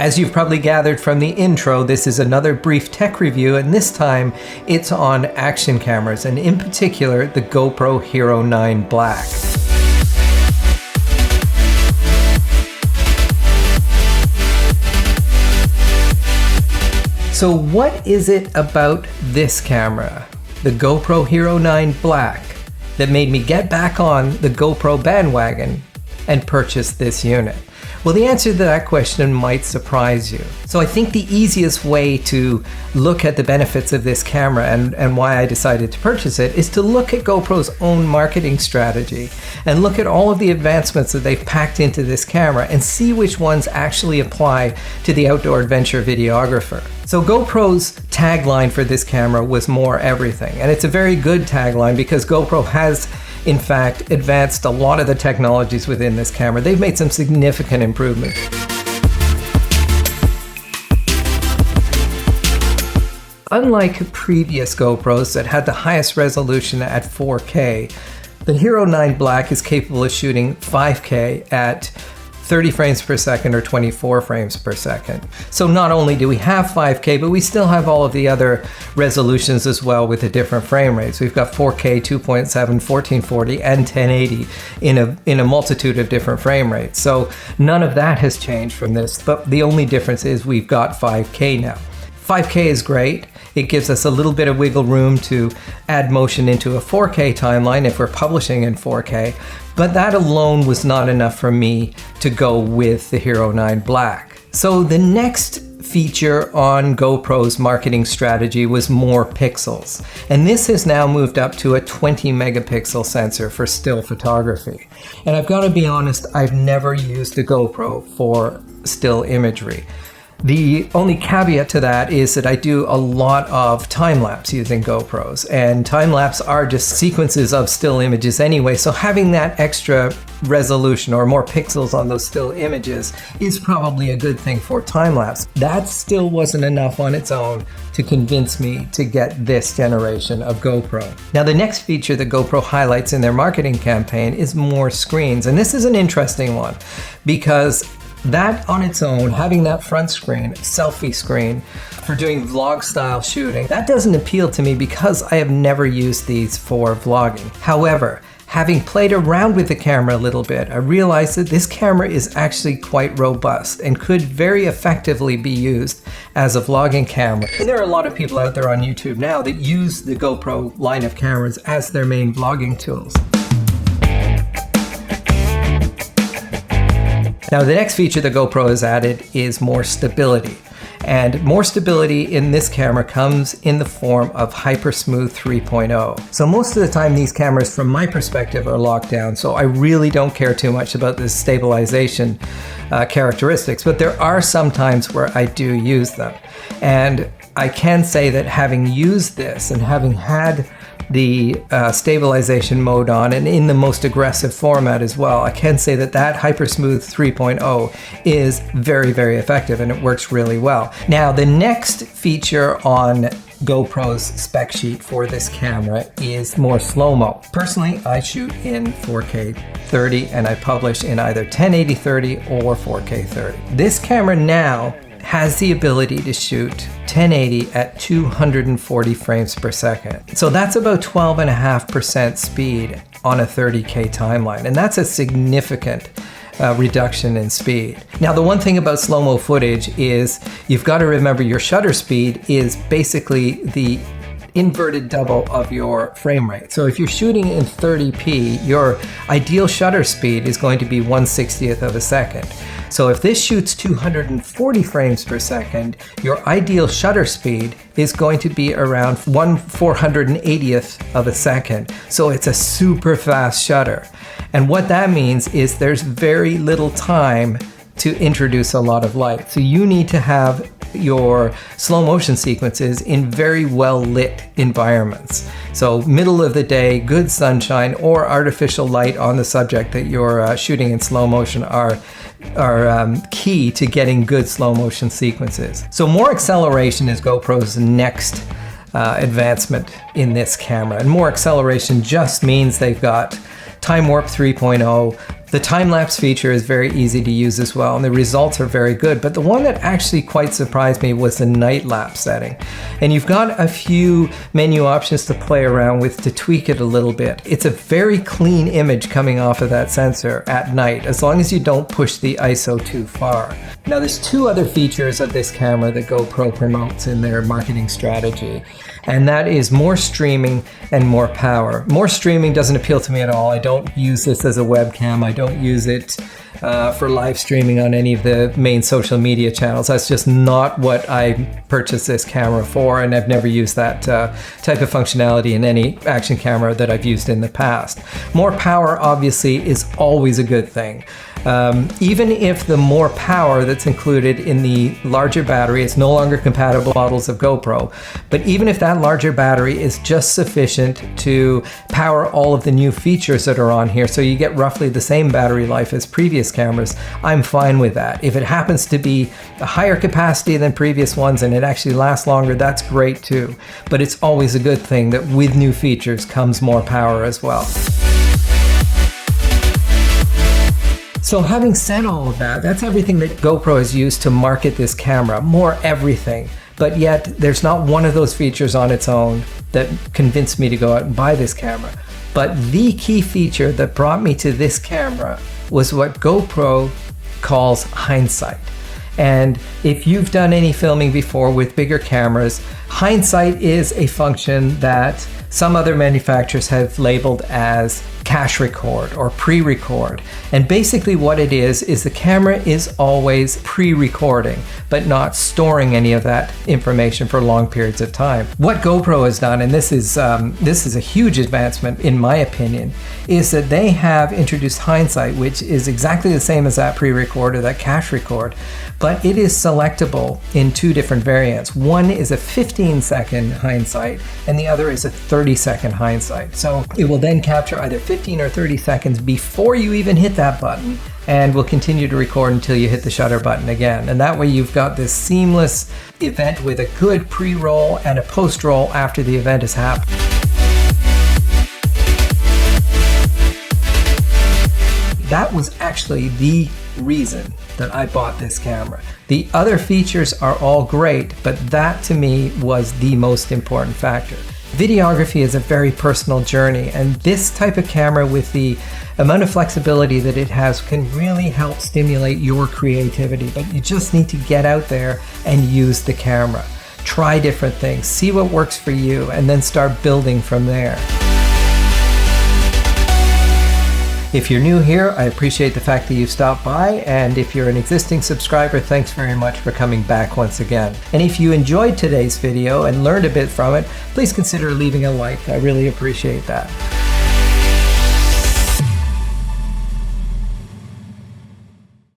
As you've probably gathered from the intro, this is another brief tech review, and this time it's on action cameras, and in particular the GoPro HERO9 Black. So what is it about this camera, the GoPro HERO9 Black, that made me get back on the GoPro bandwagon and purchase this unit? Well, the answer to that question might surprise you. So I think the easiest way to look at the benefits of this camera and why I decided to purchase it is to look at GoPro's own marketing strategy and look at all of the advancements that they've packed into this camera and see which ones actually apply to the outdoor adventure videographer. So GoPro's tagline for this camera was "More Everything," and it's a very good tagline because GoPro has in fact advanced a lot of the technologies within this camera. They've made some significant improvements. Unlike previous GoPros that had the highest resolution at 4K, the HERO9 Black is capable of shooting 5K at 30 frames per second or 24 frames per second. So not only do we have 5K, but we still have all of the other resolutions as well with the different frame rates. We've got 4K, 2.7, 1440, and 1080 in a multitude of different frame rates. So none of that has changed from this, but the only difference is we've got 5K now. 5K is great. It gives us a little bit of wiggle room to add motion into a 4K timeline if we're publishing in 4K, but that alone was not enough for me to go with the HERO9 Black. So the next feature on GoPro's marketing strategy was more pixels, and this has now moved up to a 20 megapixel sensor for still photography. And I've got to be honest, I've never used a GoPro for still imagery. The only caveat to that is that I do a lot of time-lapse using GoPros, and time-lapse are just sequences of still images anyway, so having that extra resolution or more pixels on those still images is probably a good thing for time-lapse. That still wasn't enough on its own to convince me to get this generation of GoPro. Now, the next feature that GoPro highlights in their marketing campaign is more screens, and this is an interesting one because that on its own, having that front screen, selfie screen for doing vlog style shooting, that doesn't appeal to me because I have never used these for vlogging. However, having played around with the camera a little bit, I realized that this camera is actually quite robust and could very effectively be used as a vlogging camera. And there are a lot of people out there on YouTube now that use the GoPro line of cameras as their main vlogging tools. Now, the next feature that GoPro has added is more stability. And more stability in this camera comes in the form of HyperSmooth 3.0. So most of the time these cameras, from my perspective, are locked down, so I really don't care too much about the stabilization characteristics, but there are some times where I do use them. And I can say that having used this and having had the stabilization mode on and in the most aggressive format as well, I can say that that HyperSmooth 3.0 is very, very effective and it works really well. Now, the next feature on GoPro's spec sheet for this camera is more Slo-Mo. Personally, I shoot in 4K 30 and I publish in either 1080 30 or 4K 30. This camera now has the ability to shoot 1080 at 240 frames per second. So that's about 12.5% speed on a 30K timeline, and that's a significant reduction in speed. Now, the one thing about Slo-Mo footage is you've got to remember your shutter speed is basically the inverted double of your frame rate. So if you're shooting in 30p, your ideal shutter speed is going to be 1/60th of a second. So if this shoots 240 frames per second, your ideal shutter speed is going to be around 1/480th of a second. So it's a super fast shutter. And what that means is there's very little time to introduce a lot of light. So you need to have your slow motion sequences in very well lit environments. So middle of the day, good sunshine or artificial light on the subject that you're shooting in slow motion are key to getting good slow motion sequences. So more acceleration is GoPro's next advancement in this camera, and more acceleration just means they've got TimeWarp 3.0, The time-lapse feature is very easy to use as well, and the results are very good. But the one that actually quite surprised me was the night-lapse setting. And you've got a few menu options to play around with to tweak it a little bit. It's a very clean image coming off of that sensor at night, as long as you don't push the ISO too far. Now, there's two other features of this camera that GoPro promotes in their marketing strategy, and that is more streaming and more power. More streaming doesn't appeal to me at all. I don't use this as a webcam. I don't use it for live streaming on any of the main social media channels. That's just not what I purchased this camera for, and I've never used that type of functionality in any action camera that I've used in the past. More power obviously is always a good thing. Even if the more power that's included in the larger battery, it's no longer compatible with models of GoPro, but even if that larger battery is just sufficient to power all of the new features that are on here, so you get roughly the same battery life as previous cameras, I'm fine with that. If it happens to be a higher capacity than previous ones and it actually lasts longer, that's great too. But it's always a good thing that with new features comes more power as well. So having said all of that, that's everything that GoPro has used to market this camera, more everything. But yet there's not one of those features on its own that convinced me to go out and buy this camera. But the key feature that brought me to this camera was what GoPro calls HindSight. And if you've done any filming before with bigger cameras, HindSight is a function that some other manufacturers have labeled as cache record or pre-record. And basically what it is the camera is always pre-recording, but not storing any of that information for long periods of time. What GoPro has done, and this is a huge advancement in my opinion, is that they have introduced HindSight, which is exactly the same as that pre-record or that cache record, but it is selectable in two different variants. One is a 15-second HindSight, and the other is a 30-second HindSight. So it will then capture either 15 or 30 seconds before you even hit that button, and will continue to record until you hit the shutter button again. And that way you've got this seamless event with a good pre-roll and a post-roll after the event has happened. That was actually the reason that I bought this camera. The other features are all great, but that to me was the most important factor. Videography is a very personal journey, and this type of camera with the amount of flexibility that it has can really help stimulate your creativity, but you just need to get out there and use the camera. Try different things, see what works for you, and then start building from there. If you're new here, I appreciate the fact that you stopped by, and if you're an existing subscriber, thanks very much for coming back once again. And if you enjoyed today's video and learned a bit from it, please consider leaving a like. I really appreciate that.